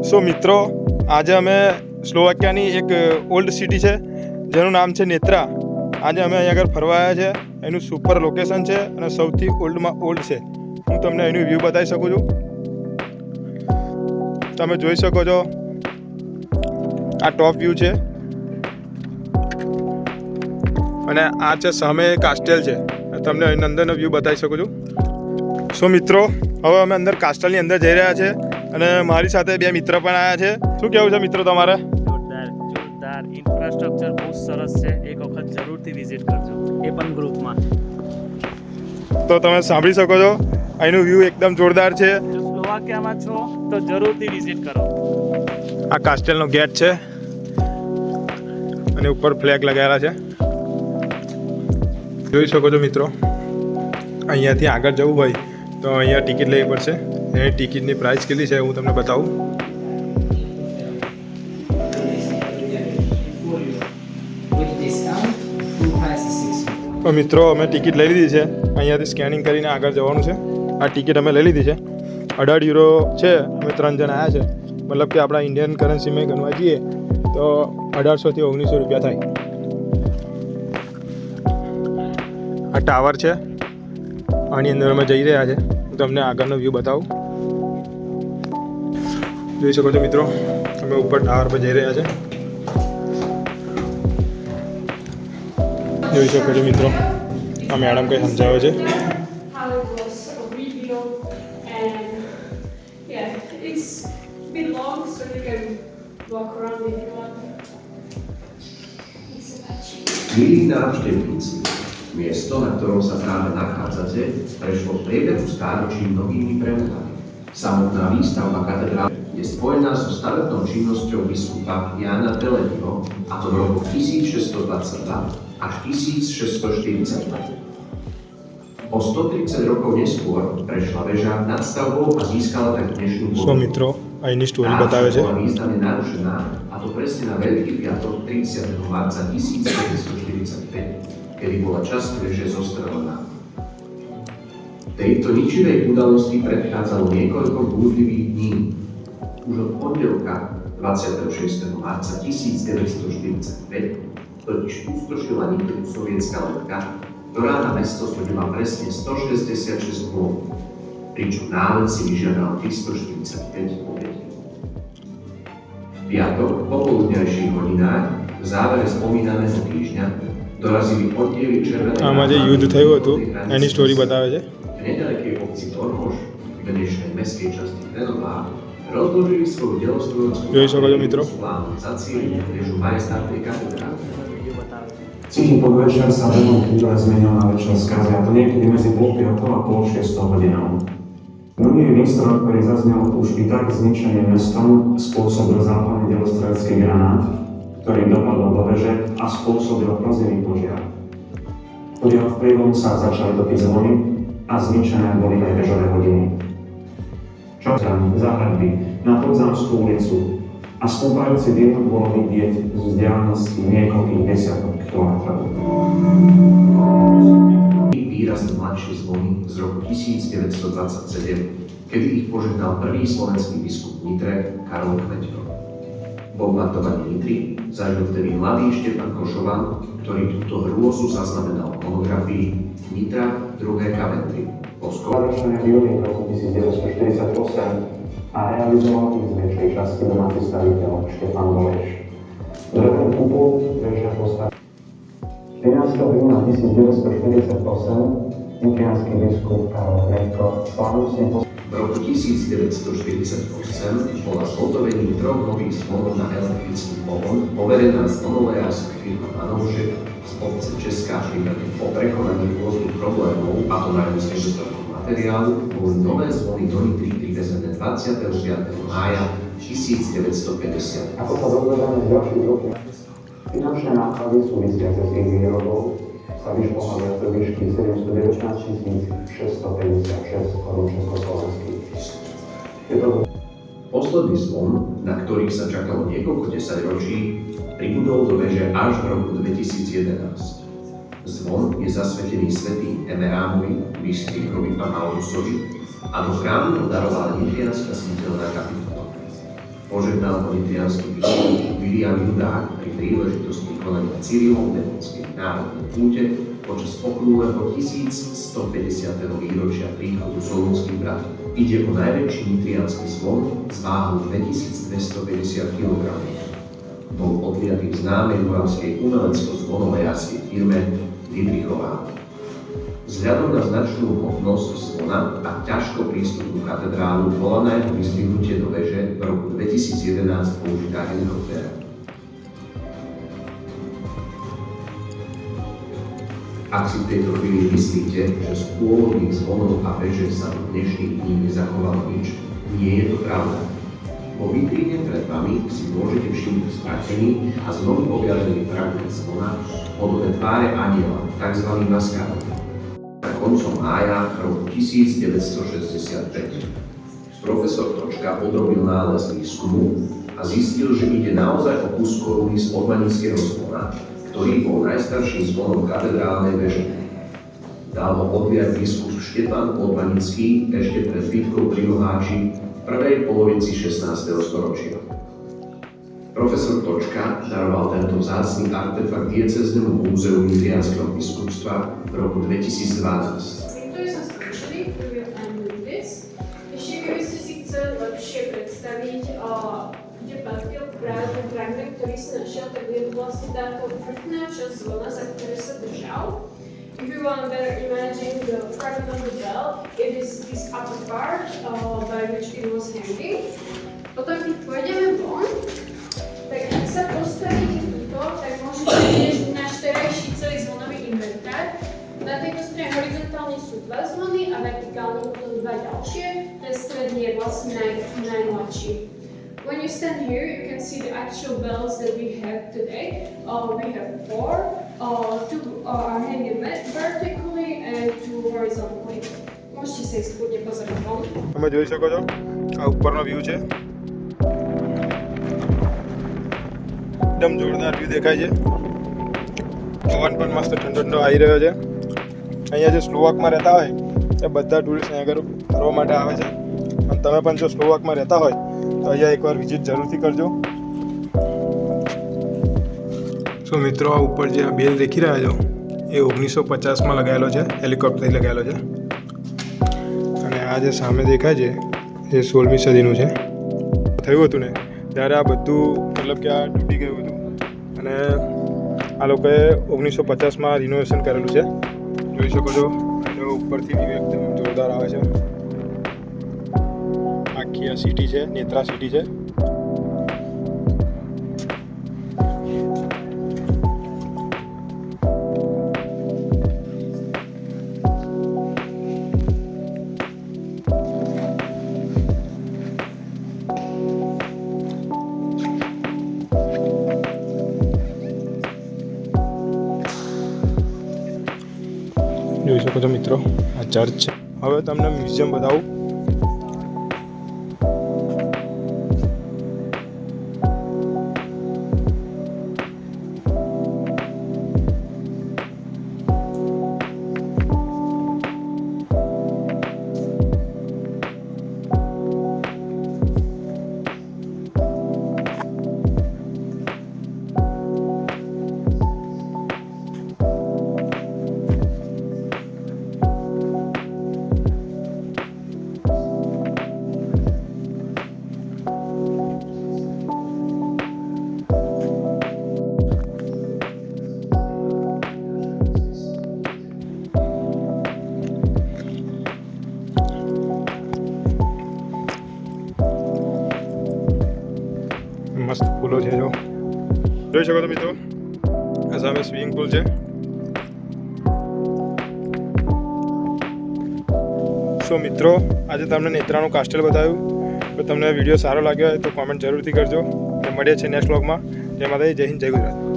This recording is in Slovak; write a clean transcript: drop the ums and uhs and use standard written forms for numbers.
સો મિત્રો, આજે અમે સ્લોવાકિયાની એક ઓલ્ડ સિટી છે જેનું નામ છે નેત્રા. આજે અમે અહીંયા આગળ ફરવા આવ્યા છે. એનું સુપર લોકેશન છે અને સૌથી ઓલ્ડમાં ઓલ્ડ છે. હું તમને એનું વ્યૂ બતાવી શકું છું. તમે જોઈ શકો છો, આ ટોપ વ્યૂ છે અને આ છે સામે કાસ્ટેલ છે. તમને એની અંદરનો વ્યૂ બતાવી શકું છું. સો મિત્રો, હવે અમે અંદર કાસ્ટલની અંદર જઈ રહ્યા છે અને મારી સાથે બે મિત્ર પણ આવ્યા છે. શું કેવું છે મિત્રો તમારે? જોરદાર ઇન્ફ્રાસ્ટ્રક્ચર બહુ સરસ છે. એક વખત જરૂરથી વિઝિટ કરજો, એ પણ ગ્રુપમાં. તો તમે સાંભળી શકો છો, અહીંનું વ્યૂ એકદમ જોરદાર છે. જો સ્લોવાકિયામાં છો તો જરૂરથી વિઝિટ કરો. આ કાસ્ટેલનો ગેટ છે અને ઉપર ફ્લેગ લગાવેલા છે. જોઈ શકો છો મિત્રો, અહીંયાથી આગળ જવું હોય તો અહીંયા ટિકિટ લેવી પડશે. એની ટિકિટની પ્રાઇસ કેટલી છે હું તમને બતાવું. તો મિત્રો, અમે ટિકિટ લઈ લીધી છે. અહીંયાથી સ્કેનિંગ કરીને આગળ જવાનું છે. આ ટિકિટ અમે લઈ લીધી છે. 18 યુરો છે. અમે 3 જણ આવ્યા છે. મતલબ કે આપણા ઇન્ડિયન કરન્સીમાં ગણવા જઈએ તો 1800 થી 1900 રૂપિયા થાય. આ ટાવર છે, આની અંદર અમે જઈ રહ્યા છે. હું તમને આગળનો વ્યૂ બતાવું. જોઈ શકો છો મિત્રો, અમે ઉપર ટાવર પર જઈ રહ્યા છે. જોઈ શકો છો મિત્રો, આ મેડમ કંઈ સમજાવે છે. Milí návštevníci, miesto, na ktorom sa práve nachádzate, prešlo v priebehu stáročí mnohými premukami. Samotná výstavba katedrály je spojená so stavebnou činnosťou biskupa Jána Teletiho, a to v roku 1622 až 1642. O 130 rokov neskôr prešla väža nadstavbou a získala tak dnešnú podobu. સો મિત્રો, અહીંની સ્ટોરી બતાવે છે. Bola významne narušená, a to presne na Veľký piatok 30. marca 1945, kedy bola časť veže zostrelená. Tejto ničivej udalosti predchádzalo niekoľko búrlivých dní. Už od pondelka 26. marca 1945 totiž pustošila niekedy sovietská letka, ktorá na mesto zhodila presne 166 bomb, pričom nálet si vyžiadal 345 obetí. V piatok v popoludňajších hodinách v závere spomínaného týždňa dorazili oddiely Červenej આમાં જે યુદ્ધ થયું હતું એની સ્ટોરી બતાવે છે. v nedalekej obci Tormoš, v dnešnej mestskej časti Krenová, rozložili svoju delostvojockú જોઈ શકો છો મિત્રો. plán zacieliť väžu majestátnej katedrály. Cítim podvečer sa veľmi chvíle zmenil na večer skazy, a to niekedy medzi 5:30 a 5:30 hodinou. Druhý výstroj, ktorý zaznel už i tak zničeným mestom, spôsobil zápalný delostrelecký granát, ktorý dopadol do veže a spôsobil hrozivý požiar. Podiaľ vplyvom sa začali topiť zvony a zničené boli aj vežové hodiny. Čočan, záhradby, na Podzamskú ulicu a stúpajúci dým bolo vidieť z vzdialenosti niekoľkých desiatok kilometrov. Výrazne mladšie zvony z roku 1927, kedy ich požehnal prvý slovenský biskup v Nitre Karol Kmeďko. Bombardovanie Nitry zažil vtedy mladý Štefan Košovan, ktorý túto hrôzu zaznamenal v monografii Nitra 2. Coventry. Završenia v júni roku 1948 a realizoval ich z väčšej časti domáci staviteľ Štefan Doleš. Druhú kúpu veža postavil 13. júna 1948 nitriansky biskup Karol Kmeďko slávnostne V roku 1948 bola zhotovením 3 nových zvonov na elektrický pohon poverená zvonolejárska firma Manoušek z obce Česká Šimrka. Po prekonaní rôznych problémov, a to najmä z nedostatku materiálu, boli nové zvony do Nitry privezené 25. mája 1950. Ako sa dozvedáme z ďalších rokov, finančné náklady súvisiace s ich výrobou sa vyšplhali do výšky 719 656 korún československých. Posledný zvon, na ktorý sa čakalo niekoľko desaťročí, pribudol do veže až v roku 2011. Zvon je zasvetený svätým Emerámovi, Bystrichovi a Maurusovi a do chrámu darovala nitrianska smiteľná kapitola. Požehnal ho nitriansky biskup Viliam Judák pri príležitosti konania Cyrilom Nepockej národnej púte počas okrúhleho 1150. výročia príchodu solúnskych bratov. Ide o najväčší nitriansky zvon s váhou 2250 kg. Bol odliatý v známej moravskej umelecko-zvonovajarskej firme Dietrichová. Vzhľadom na značnú hmotnosť zvona a ťažko prístupnú katedrálu bola na jeho vyzdvihnutie do veže v roku 2011 použitá helikoptéra. Ak si v tejto chvíli myslíte, že z pôvodných zvonov a veže sa v dnešných dní nezachovalo nič, nie je to pravda. Po vitríne pred vami si môžete všimnúť stratený a znovu objavený fragment zvona podobe tváre aniela, tzv. Maskarón. Koncom mája roku 1965. Profesor Točka podrobil nález výskumu a zistil, že ide naozaj o kus koruny z podmanického zvona, ktorý bol najstarším zvonom katedrálnej veže. Dal ho odliať biskup Štefan Podmanický ešte pred bitkou pri Roháči v prvej polovici 16. storočia. Profesor Točka daroval tento vzácny artefakt diecéznemu múzeu Nitrianskeho biskupstva v roku 2012. Týmto som skončili, ešte keby ste si chceli lepšie predstaviť, kde patril práve ten fragment, ktorý si našiel, tak je vlastne táto vrchná časť zvona, za ktoré sa držal. If you want to better imagine the fragment of the bell, it is this upper part by which it was hanging. Potom, keď pôjdeme von, tak ak sa postavíte tuto, tak môžete vidieť náš terajší celý zvonový inventár. Na tejto strane horizontálne sú dva zvony a vertikálne potom dva ďalšie. Ten stredný je vlastne najmladší. When you stand here, you can see the actual bells that we have today. We have four. Two are hanging vertically and two horizontally. Môžete sa ich skúdne pozrieť von. તમે જોઈ શકો છો આ ઉપરનો વ્યૂ છે એકદમ જોરદાર વ્યૂ દેખાય છે પવન પણ મસ્ત ઠંડો ઠંડો આવી રહ્યો છે અહીંયા જે સ્લોવાકમાં રહેતા હોય એ બધા ટુરિસ્ટ અહીંયા આગળ ફરવા માટે આવે છે અને તમે પણ જો સ્લોવાકમાં રહેતા હોય તો અહીંયા એકવાર વિઝિટ જરૂરથી કરજો સો મિત્રો આ ઉપર જે આ બેલ દેખી રહ્યા છો એ 1950માં લગાવેલો છે હેલિકોપ્ટરથી લગાવેલો છે અને આ જે સામે દેખાય છે એ 16મી સદીનું છે થયું હતું ને ત્યારે આ બધું મતલબ કે આ તૂટી ગયું હતું અને આ લોકોએ 1950માં રિનોવેશન કરેલું છે જોઈ શકો છો એનો ઉપરથી વ્યૂ એકદમ જોરદાર આવે છે આખી આ સિટી છે નેત્રા સિટી છે જોઈ શકો છો મિત્રો આ ચર્ચ છે હવે તમને મ્યુઝિયમ બતાવું મસ્ત ફૂલો છે જો જોઈ શકો છો મિત્રો આ સામે સ્વિમિંગ પુલ છે સો મિત્રો આજે તમને નેત્રાનું કાસ્ટેલ બતાવ્યું તો તમને વિડીયો સારો લાગ્યો હોય તો કોમેન્ટ જરૂરથી કરજો અને મળીએ છીએ નેક્સ્ટ વ્લોગમાં જય માતાજી જય હિન્દ જય ગુજરાત